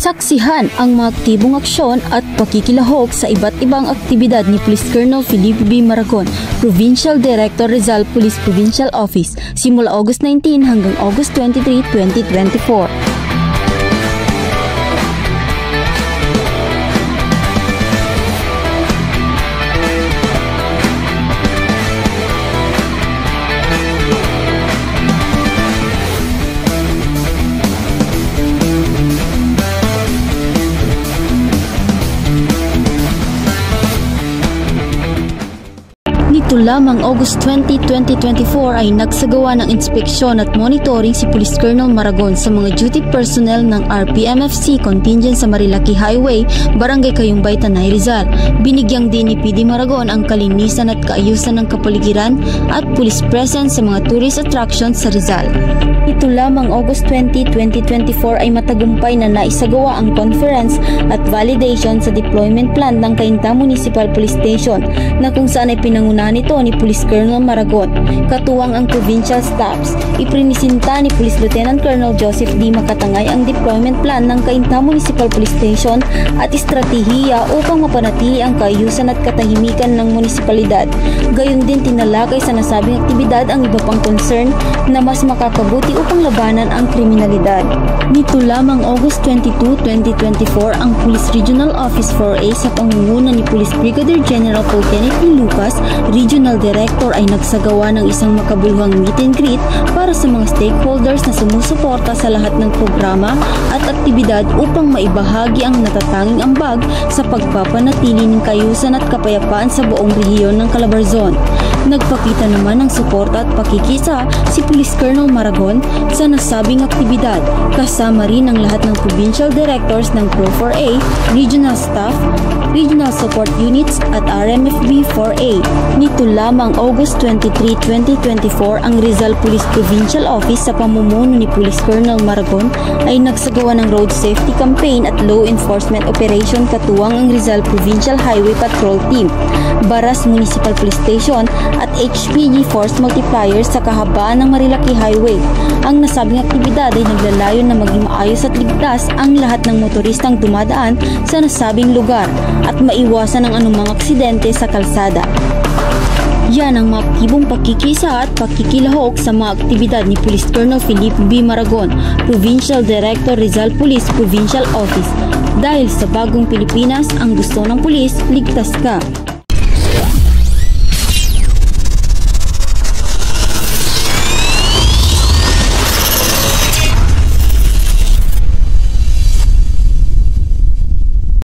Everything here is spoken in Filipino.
Saksihan ang mga aktibong aksyon at pakikilahok sa iba't ibang aktibidad ni Police Colonel Felipe B. Maragon, Provincial Director Rizal Police Provincial Office, simula August 19 hanggang August 23, 2024. Nito lamang August 20, 2024 ay nagsagawa ng inspeksyon at monitoring si Police Colonel Maragon sa mga duty personnel ng RPMFC contingent sa Marilaki Highway, Barangay Kayumbay, Tanay, Rizal. Binigyang din ni PD Maragon ang kalinisan at kaayusan ng kapaligiran at police presence sa mga tourist attractions sa Rizal. Ito lamang August 20, 2024 ay matagumpay na naisagawa ang conference at validation sa deployment plan ng Cainta Municipal Police Station na kung saan ay pinangunahan nito ni Police Colonel Maragon. Katuwang ang provincial staffs, iprinisinta ni Police Lieutenant Colonel Joseph D. Makatangay ang deployment plan ng Cainta Municipal Police Station at estratehiya upang mapanatili ang kaayusan at katahimikan ng munisipalidad. Gayon din tinalakay sa nasabing aktibidad ang iba pang concern na mas makakabuti upang labanan ang kriminalidad. Nito lamang August 22, 2024, ang Police Regional Office 4A sa pangunguna ni Police Brigadier General Paul Kenneth E. Lucas, Regional Director, ay nagsagawa ng isang makabuluhang meet and greet para sa mga stakeholders na sumusuporta sa lahat ng programa at aktibidad upang maibahagi ang natatanging ambag sa pagpapanatili ng kaayusan at kapayapaan sa buong rehiyon ng Calabarzon. Nagpakita naman ng suporta at pakikisa si Police Colonel Maragon sa nasabing aktibidad, kasama rin ang lahat ng provincial directors ng Pro-4A, regional staff, regional support units at RMFB 4A. Nito lamang August 23, 2024, ang Rizal Police Provincial Office sa pamumuno ni Police Colonel Maragon ay nagsagawa ng road safety campaign at law enforcement operation katuwang ang Rizal Provincial Highway Patrol Team, Baras Municipal Police Station at HPG Force Multiplier sa kahabaan ng Marilaki Highway. Ang nasabing aktibidad ay naglalayon na maging maayos at ligtas ang lahat ng motoristang dumadaan sa nasabing lugar at maiwasan ang anumang aksidente sa kalsada. Yan ang mga aktibong pakikisa at pakikilahok sa mga aktibidad ni Police Colonel Felipe B. Maragon, Provincial Director Rizal Police Provincial Office. Dahil sa bagong Pilipinas, ang gusto ng pulis, ligtas ka.